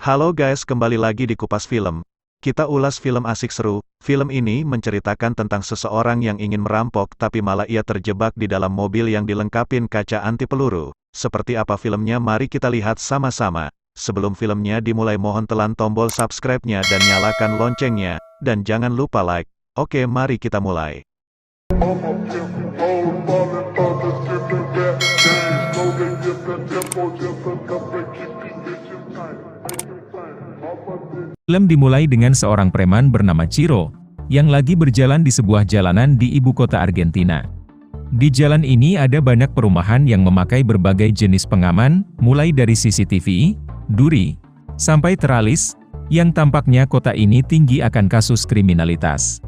Halo guys, kembali lagi di Kupas Film. Kita ulas film asik seru. Film ini menceritakan tentang seseorang yang ingin merampok tapi malah ia terjebak di dalam mobil yang dilengkapin kaca anti peluru. Seperti apa filmnya, mari kita lihat sama-sama. Sebelum filmnya dimulai, mohon telan tombol subscribe-nya dan nyalakan loncengnya. Dan jangan lupa like. Oke, mari kita mulai. Film dimulai dengan seorang preman bernama Ciro, yang lagi berjalan di sebuah jalanan di ibu kota Argentina. Di jalan ini ada banyak perumahan yang memakai berbagai jenis pengaman, mulai dari CCTV, duri, sampai teralis, yang tampaknya kota ini tinggi akan kasus kriminalitas.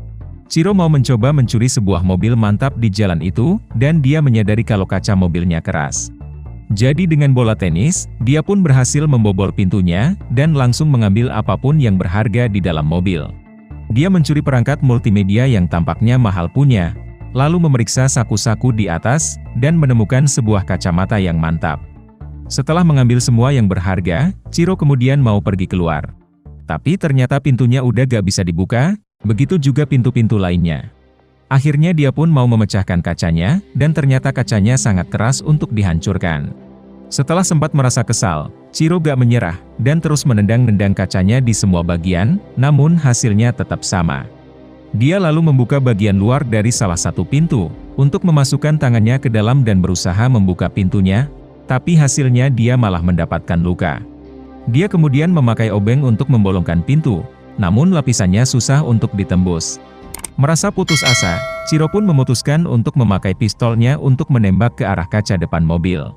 Ciro mau mencoba mencuri sebuah mobil mantap di jalan itu, dan dia menyadari kalau kaca mobilnya keras. Jadi dengan bola tenis, dia pun berhasil membobol pintunya, dan langsung mengambil apapun yang berharga di dalam mobil. Dia mencuri perangkat multimedia yang tampaknya mahal punya, lalu memeriksa saku-saku di atas, dan menemukan sebuah kacamata yang mantap. Setelah mengambil semua yang berharga, Ciro kemudian mau pergi keluar. Tapi ternyata pintunya udah gak bisa dibuka, begitu juga pintu-pintu lainnya. Akhirnya dia pun mau memecahkan kacanya, dan ternyata kacanya sangat keras untuk dihancurkan. Setelah sempat merasa kesal, Ciro gak menyerah, dan terus menendang-nendang kacanya di semua bagian, namun hasilnya tetap sama. Dia lalu membuka bagian luar dari salah satu pintu, untuk memasukkan tangannya ke dalam dan berusaha membuka pintunya, tapi hasilnya dia malah mendapatkan luka. Dia kemudian memakai obeng untuk membolongkan pintu, namun lapisannya susah untuk ditembus. Merasa putus asa, Ciro pun memutuskan untuk memakai pistolnya untuk menembak ke arah kaca depan mobil.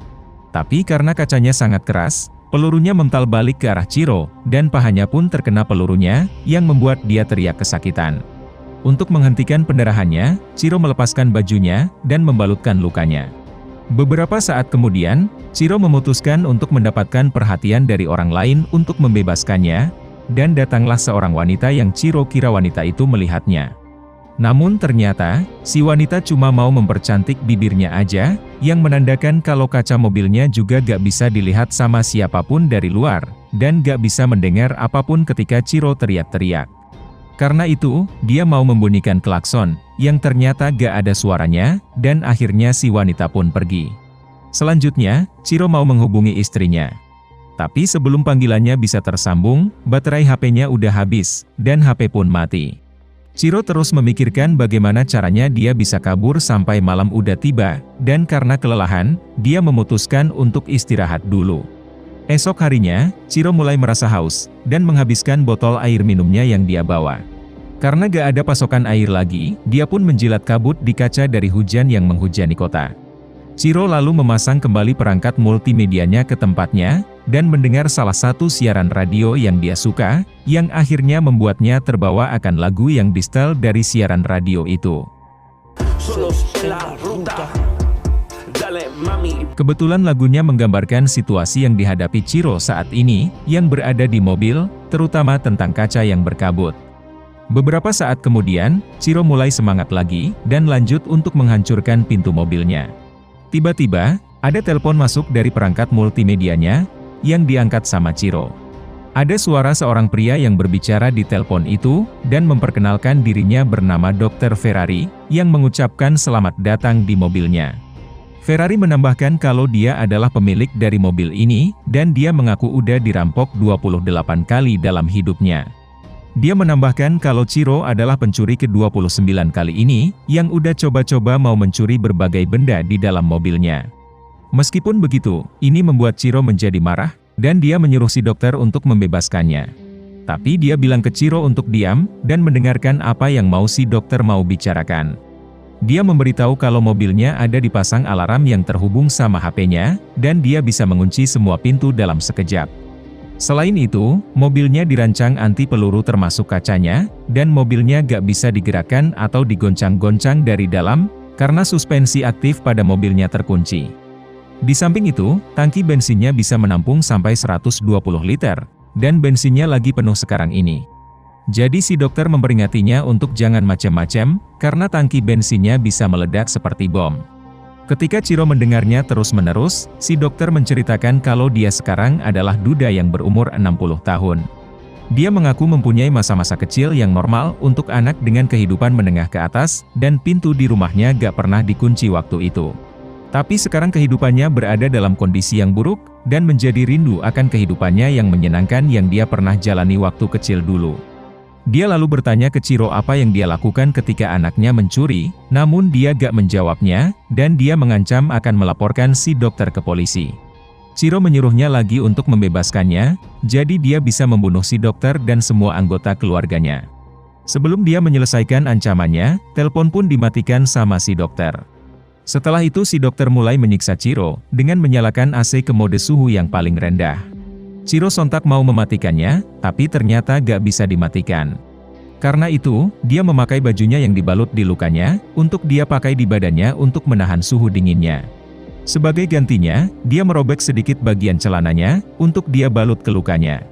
Tapi karena kacanya sangat keras, pelurunya mental balik ke arah Ciro, dan pahanya pun terkena pelurunya, yang membuat dia teriak kesakitan. Untuk menghentikan pendarahannya, Ciro melepaskan bajunya, dan membalutkan lukanya. Beberapa saat kemudian, Ciro memutuskan untuk mendapatkan perhatian dari orang lain untuk membebaskannya, dan datanglah seorang wanita yang Ciro kira wanita itu melihatnya. Namun ternyata, si wanita cuma mau mempercantik bibirnya aja, yang menandakan kalau kaca mobilnya juga gak bisa dilihat sama siapapun dari luar, dan gak bisa mendengar apapun ketika Ciro teriak-teriak. Karena itu, dia mau membunyikan klakson, yang ternyata gak ada suaranya, dan akhirnya si wanita pun pergi. Selanjutnya, Ciro mau menghubungi istrinya. Tapi sebelum panggilannya bisa tersambung, baterai HP-nya udah habis, dan HP pun mati. Ciro terus memikirkan bagaimana caranya dia bisa kabur sampai malam udah tiba, dan karena kelelahan, dia memutuskan untuk istirahat dulu. Esok harinya, Ciro mulai merasa haus, dan menghabiskan botol air minumnya yang dia bawa. Karena gak ada pasokan air lagi, dia pun menjilat kabut di kaca dari hujan yang menghujani kota. Ciro lalu memasang kembali perangkat multimedianya ke tempatnya, dan mendengar salah satu siaran radio yang dia suka, yang akhirnya membuatnya terbawa akan lagu yang di-setel dari siaran radio itu. Kebetulan lagunya menggambarkan situasi yang dihadapi Ciro saat ini, yang berada di mobil, terutama tentang kaca yang berkabut. Beberapa saat kemudian, Ciro mulai semangat lagi, dan lanjut untuk menghancurkan pintu mobilnya. Tiba-tiba, ada telepon masuk dari perangkat multimedianya, yang diangkat sama Ciro. Ada suara seorang pria yang berbicara di telepon itu, dan memperkenalkan dirinya bernama Dr. Ferrari, yang mengucapkan selamat datang di mobilnya. Ferrari menambahkan kalau dia adalah pemilik dari mobil ini, dan dia mengaku udah dirampok 28 kali dalam hidupnya. Dia menambahkan kalau Ciro adalah pencuri ke-29 kali ini, yang udah coba-coba mau mencuri berbagai benda di dalam mobilnya. Meskipun begitu, ini membuat Ciro menjadi marah, dan dia menyuruh si dokter untuk membebaskannya. Tapi dia bilang ke Ciro untuk diam, dan mendengarkan apa yang mau si dokter mau bicarakan. Dia memberitahu kalau mobilnya ada dipasang alarm yang terhubung sama HP-nya, dan dia bisa mengunci semua pintu dalam sekejap. Selain itu, mobilnya dirancang anti peluru termasuk kacanya, dan mobilnya gak bisa digerakkan atau digoncang-goncang dari dalam, karena suspensi aktif pada mobilnya terkunci. Di samping itu, tangki bensinnya bisa menampung sampai 120 liter, dan bensinnya lagi penuh sekarang ini. Jadi si dokter memperingatinya untuk jangan macam-macam, karena tangki bensinnya bisa meledak seperti bom. Ketika Chiro mendengarnya terus-menerus, si dokter menceritakan kalau dia sekarang adalah duda yang berumur 60 tahun. Dia mengaku mempunyai masa-masa kecil yang normal untuk anak dengan kehidupan menengah ke atas, dan pintu di rumahnya gak pernah dikunci waktu itu. Tapi sekarang kehidupannya berada dalam kondisi yang buruk, dan menjadi rindu akan kehidupannya yang menyenangkan yang dia pernah jalani waktu kecil dulu. Dia lalu bertanya ke Chiro apa yang dia lakukan ketika anaknya mencuri, namun dia gak menjawabnya, dan dia mengancam akan melaporkan si dokter ke polisi. Chiro menyuruhnya lagi untuk membebaskannya, jadi dia bisa membunuh si dokter dan semua anggota keluarganya. Sebelum dia menyelesaikan ancamannya, telepon pun dimatikan sama si dokter. Setelah itu si dokter mulai menyiksa Chiro, dengan menyalakan AC ke mode suhu yang paling rendah. Chiro sontak mau mematikannya, tapi ternyata gak bisa dimatikan. Karena itu, dia memakai bajunya yang dibalut di lukanya, untuk dia pakai di badannya untuk menahan suhu dinginnya. Sebagai gantinya, dia merobek sedikit bagian celananya, untuk dia balut ke lukanya.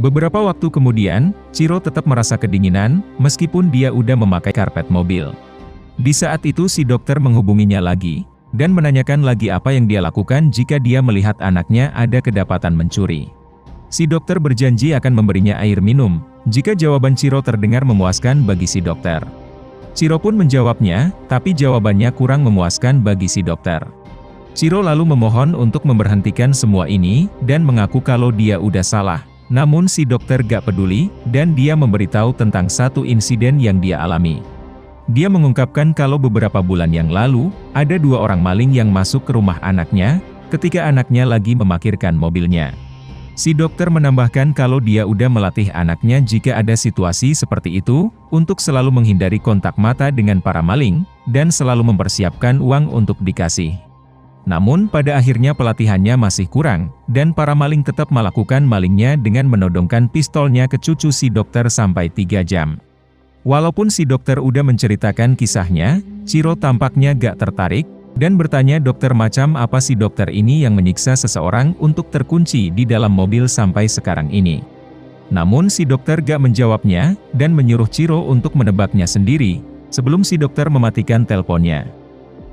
Beberapa waktu kemudian, Chiro tetap merasa kedinginan, meskipun dia udah memakai karpet mobil. Di saat itu si dokter menghubunginya lagi, dan menanyakan lagi apa yang dia lakukan jika dia melihat anaknya ada kedapatan mencuri. Si dokter berjanji akan memberinya air minum, jika jawaban Chiro terdengar memuaskan bagi si dokter. Chiro pun menjawabnya, tapi jawabannya kurang memuaskan bagi si dokter. Chiro lalu memohon untuk memberhentikan semua ini, dan mengaku kalau dia udah salah. Namun si dokter gak peduli, dan dia memberitahu tentang satu insiden yang dia alami. Dia mengungkapkan kalau beberapa bulan yang lalu, ada 2 orang maling yang masuk ke rumah anaknya, ketika anaknya lagi memarkirkan mobilnya. Si dokter menambahkan kalau dia udah melatih anaknya jika ada situasi seperti itu, untuk selalu menghindari kontak mata dengan para maling, dan selalu mempersiapkan uang untuk dikasih. Namun pada akhirnya pelatihannya masih kurang, dan para maling tetap melakukan malingnya dengan menodongkan pistolnya ke cucu si dokter sampai 3 jam. Walaupun si dokter udah menceritakan kisahnya, Chiro tampaknya gak tertarik, dan bertanya dokter macam apa si dokter ini yang menyiksa seseorang untuk terkunci di dalam mobil sampai sekarang ini. Namun si dokter gak menjawabnya, dan menyuruh Chiro untuk menebaknya sendiri, sebelum si dokter mematikan teleponnya.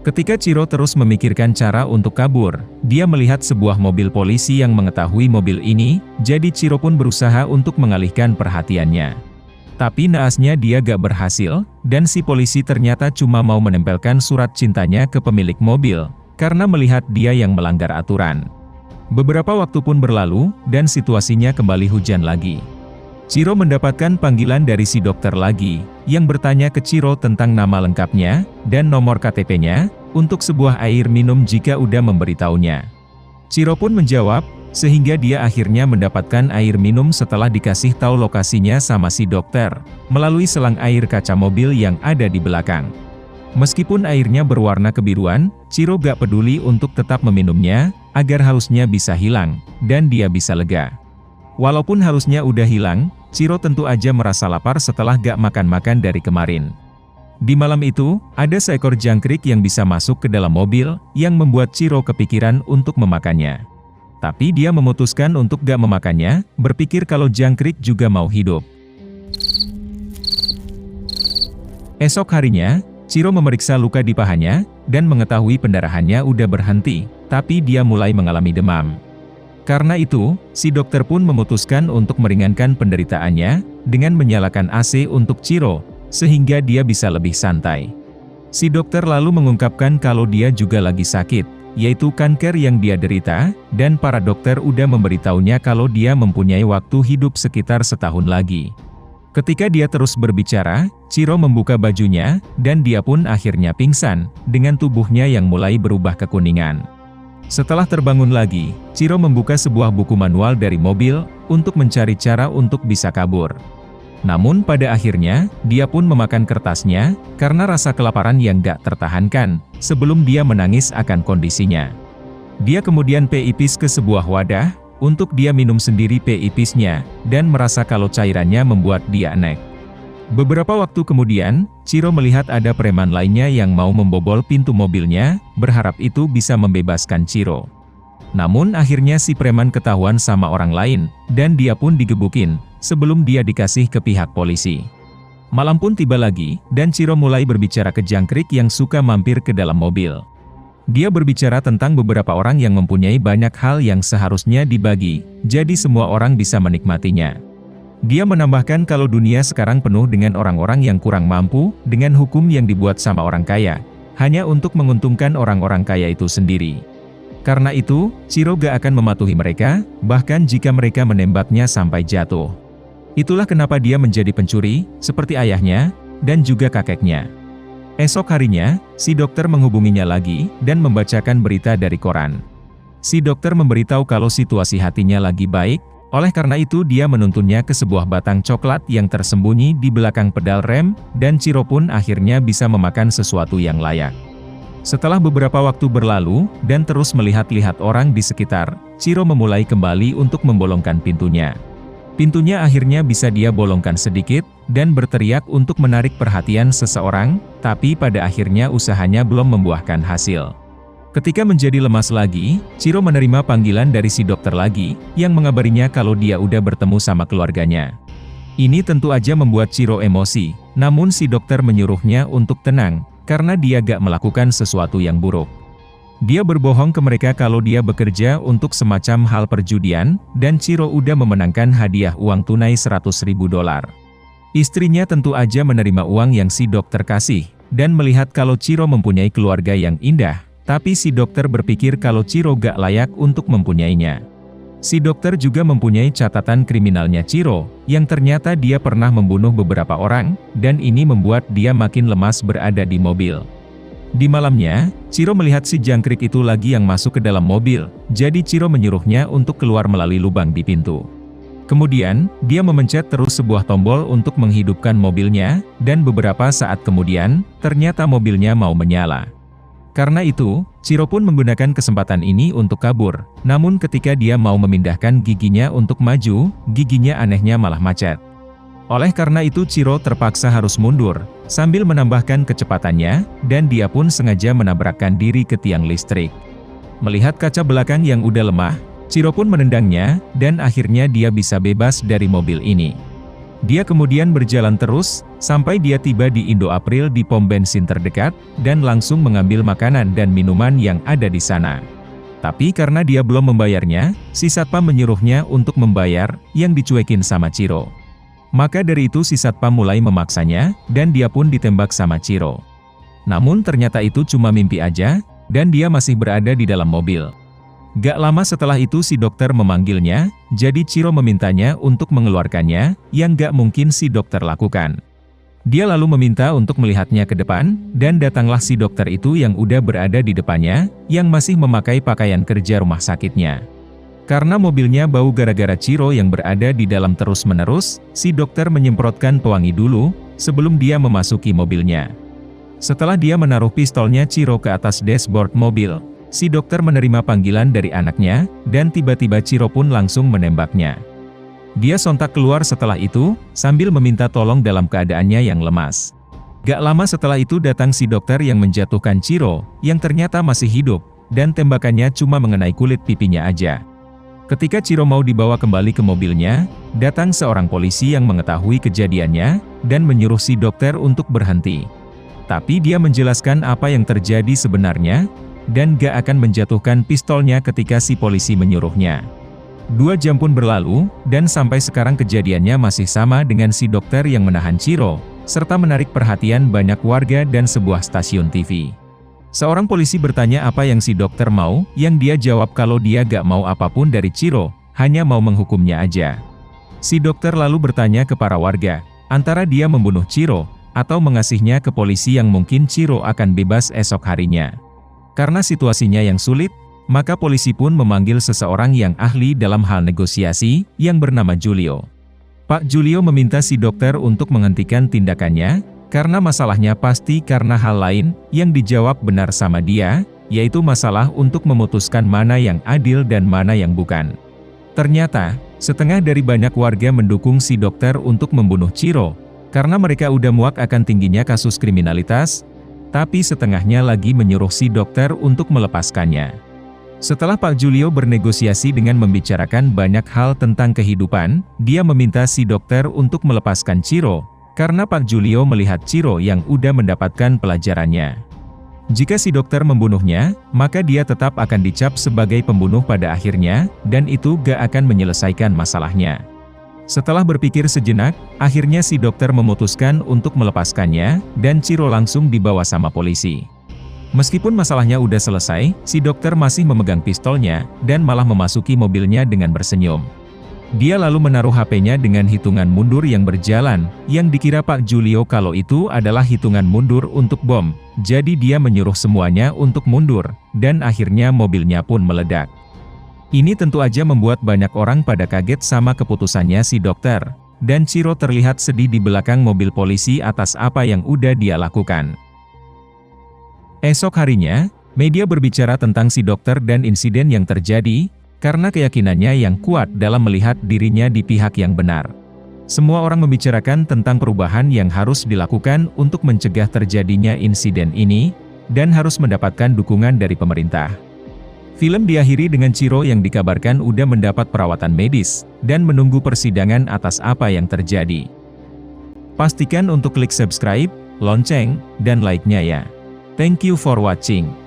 Ketika Chiro terus memikirkan cara untuk kabur, dia melihat sebuah mobil polisi yang mengetahui mobil ini, jadi Chiro pun berusaha untuk mengalihkan perhatiannya. Tapi naasnya dia gak berhasil, dan si polisi ternyata cuma mau menempelkan surat cintanya ke pemilik mobil, karena melihat dia yang melanggar aturan. Beberapa waktu pun berlalu, dan situasinya kembali hujan lagi. Chiro mendapatkan panggilan dari si dokter lagi, yang bertanya ke Chiro tentang nama lengkapnya, dan nomor KTP-nya, untuk sebuah air minum jika udah memberitahunya. Chiro pun menjawab, sehingga dia akhirnya mendapatkan air minum setelah dikasih tahu lokasinya sama si dokter, melalui selang air kaca mobil yang ada di belakang. Meskipun airnya berwarna kebiruan, Chiro gak peduli untuk tetap meminumnya, agar hausnya bisa hilang, dan dia bisa lega. Walaupun hausnya udah hilang, Chiro tentu aja merasa lapar setelah gak makan-makan dari kemarin. Di malam itu, ada seekor jangkrik yang bisa masuk ke dalam mobil, yang membuat Chiro kepikiran untuk memakannya. Tapi dia memutuskan untuk gak memakannya, berpikir kalau jangkrik juga mau hidup. Esok harinya, Chiro memeriksa luka di pahanya, dan mengetahui pendarahannya udah berhenti, tapi dia mulai mengalami demam. Karena itu, si dokter pun memutuskan untuk meringankan penderitaannya, dengan menyalakan AC untuk Chiro, sehingga dia bisa lebih santai. Si dokter lalu mengungkapkan kalau dia juga lagi sakit, yaitu kanker yang dia derita, dan para dokter udah memberitahunya kalau dia mempunyai waktu hidup sekitar setahun lagi. Ketika dia terus berbicara, Chiro membuka bajunya, dan dia pun akhirnya pingsan, dengan tubuhnya yang mulai berubah kekuningan. Setelah terbangun lagi, Chiro membuka sebuah buku manual dari mobil, untuk mencari cara untuk bisa kabur. Namun pada akhirnya, dia pun memakan kertasnya, karena rasa kelaparan yang gak tertahankan, sebelum dia menangis akan kondisinya. Dia kemudian pipis ke sebuah wadah, untuk dia minum sendiri pipisnya, dan merasa kalau cairannya membuat dia enek. Beberapa waktu kemudian, Chiro melihat ada preman lainnya yang mau membobol pintu mobilnya, berharap itu bisa membebaskan Chiro. Namun akhirnya si preman ketahuan sama orang lain, dan dia pun digebukin, sebelum dia dikasih ke pihak polisi. Malam pun tiba lagi, dan Chiro mulai berbicara ke jangkrik yang suka mampir ke dalam mobil. Dia berbicara tentang beberapa orang yang mempunyai banyak hal yang seharusnya dibagi, jadi semua orang bisa menikmatinya. Dia menambahkan kalau dunia sekarang penuh dengan orang-orang yang kurang mampu, dengan hukum yang dibuat sama orang kaya, hanya untuk menguntungkan orang-orang kaya itu sendiri. Karena itu, Chiro gak akan mematuhi mereka, bahkan jika mereka menembaknya sampai jatuh. Itulah kenapa dia menjadi pencuri, seperti ayahnya, dan juga kakeknya. Esok harinya, si dokter menghubunginya lagi, dan membacakan berita dari koran. Si dokter memberitahu kalau situasi hatinya lagi baik, oleh karena itu dia menuntunnya ke sebuah batang coklat yang tersembunyi di belakang pedal rem, dan Chiro pun akhirnya bisa memakan sesuatu yang layak. Setelah beberapa waktu berlalu, dan terus melihat-lihat orang di sekitar, Chiro memulai kembali untuk membolongkan pintunya. Pintunya akhirnya bisa dia bolongkan sedikit, dan berteriak untuk menarik perhatian seseorang, tapi pada akhirnya usahanya belum membuahkan hasil. Ketika menjadi lemas lagi, Chiro menerima panggilan dari si dokter lagi, yang mengabarinya kalau dia udah bertemu sama keluarganya. Ini tentu aja membuat Chiro emosi, namun si dokter menyuruhnya untuk tenang, karena dia gak melakukan sesuatu yang buruk. Dia berbohong ke mereka kalau dia bekerja untuk semacam hal perjudian, dan Chiro udah memenangkan hadiah uang tunai $100.000. Istrinya tentu aja menerima uang yang si dokter kasih, dan melihat kalau Chiro mempunyai keluarga yang indah, tapi si dokter berpikir kalau Chiro gak layak untuk mempunyainya. Si dokter juga mempunyai catatan kriminalnya Chiro, yang ternyata dia pernah membunuh beberapa orang, dan ini membuat dia makin lemas berada di mobil. Di malamnya, Chiro melihat si jangkrik itu lagi yang masuk ke dalam mobil, jadi Chiro menyuruhnya untuk keluar melalui lubang di pintu. Kemudian, dia memencet terus sebuah tombol untuk menghidupkan mobilnya, dan beberapa saat kemudian, ternyata mobilnya mau menyala. Karena itu, Chiro pun menggunakan kesempatan ini untuk kabur, namun ketika dia mau memindahkan giginya untuk maju, giginya anehnya malah macet. Oleh karena itu Chiro terpaksa harus mundur, sambil menambahkan kecepatannya, dan dia pun sengaja menabrakkan diri ke tiang listrik. Melihat kaca belakang yang udah lemah, Chiro pun menendangnya, dan akhirnya dia bisa bebas dari mobil ini. Dia kemudian berjalan terus, sampai dia tiba di Indo April di pom bensin terdekat, dan langsung mengambil makanan dan minuman yang ada di sana. Tapi karena dia belum membayarnya, si satpam menyuruhnya untuk membayar, yang dicuekin sama Chiro. Maka dari itu si satpam mulai memaksanya, dan dia pun ditembak sama Chiro. Namun ternyata itu cuma mimpi aja, dan dia masih berada di dalam mobil. Gak lama setelah itu si dokter memanggilnya, jadi Chiro memintanya untuk mengeluarkannya, yang gak mungkin si dokter lakukan. Dia lalu meminta untuk melihatnya ke depan, dan datanglah si dokter itu yang udah berada di depannya, yang masih memakai pakaian kerja rumah sakitnya. Karena mobilnya bau gara-gara Chiro yang berada di dalam terus-menerus, si dokter menyemprotkan pewangi dulu, sebelum dia memasuki mobilnya. Setelah dia menaruh pistolnya Chiro ke atas dashboard mobil, si dokter menerima panggilan dari anaknya, dan tiba-tiba Chiro pun langsung menembaknya. Dia sontak keluar setelah itu, sambil meminta tolong dalam keadaannya yang lemas. Gak lama setelah itu datang si dokter yang menjatuhkan Chiro, yang ternyata masih hidup, dan tembakannya cuma mengenai kulit pipinya aja. Ketika Chiro mau dibawa kembali ke mobilnya, datang seorang polisi yang mengetahui kejadiannya, dan menyuruh si dokter untuk berhenti. Tapi dia menjelaskan apa yang terjadi sebenarnya, dan gak akan menjatuhkan pistolnya ketika si polisi menyuruhnya. 2 jam pun berlalu, dan sampai sekarang kejadiannya masih sama dengan si dokter yang menahan Chiro, serta menarik perhatian banyak warga dan sebuah stasiun TV. Seorang polisi bertanya apa yang si dokter mau, yang dia jawab kalau dia gak mau apapun dari Chiro, hanya mau menghukumnya aja. Si dokter lalu bertanya ke para warga, antara dia membunuh Chiro, atau mengasihnya ke polisi yang mungkin Chiro akan bebas esok harinya. Karena situasinya yang sulit, maka polisi pun memanggil seseorang yang ahli dalam hal negosiasi, yang bernama Julio. Pak Julio meminta si dokter untuk menghentikan tindakannya, karena masalahnya pasti karena hal lain, yang dijawab benar sama dia, yaitu masalah untuk memutuskan mana yang adil dan mana yang bukan. Ternyata, setengah dari banyak warga mendukung si dokter untuk membunuh Chiro, karena mereka udah muak akan tingginya kasus kriminalitas, tapi setengahnya lagi menyuruh si dokter untuk melepaskannya. Setelah Pak Julio bernegosiasi dengan membicarakan banyak hal tentang kehidupan, dia meminta si dokter untuk melepaskan Chiro, Karena Pak Julio melihat Chiro yang udah mendapatkan pelajarannya. Jika si dokter membunuhnya, maka dia tetap akan dicap sebagai pembunuh pada akhirnya, dan itu gak akan menyelesaikan masalahnya. Setelah berpikir sejenak, akhirnya si dokter memutuskan untuk melepaskannya, dan Chiro langsung dibawa sama polisi. Meskipun masalahnya udah selesai, si dokter masih memegang pistolnya, dan malah memasuki mobilnya dengan bersenyum. Dia lalu menaruh HP-nya dengan hitungan mundur yang berjalan, yang dikira Pak Julio kalau itu adalah hitungan mundur untuk bom. Jadi dia menyuruh semuanya untuk mundur, dan akhirnya mobilnya pun meledak. Ini tentu aja membuat banyak orang pada kaget sama keputusannya si dokter, dan Chiro terlihat sedih di belakang mobil polisi atas apa yang udah dia lakukan. Esok harinya, media berbicara tentang si dokter dan insiden yang terjadi, karena keyakinannya yang kuat dalam melihat dirinya di pihak yang benar. Semua orang membicarakan tentang perubahan yang harus dilakukan untuk mencegah terjadinya insiden ini, dan harus mendapatkan dukungan dari pemerintah. Film diakhiri dengan Chiro yang dikabarkan udah mendapat perawatan medis, dan menunggu persidangan atas apa yang terjadi. Pastikan untuk klik subscribe, lonceng, dan like-nya ya. Thank you for watching.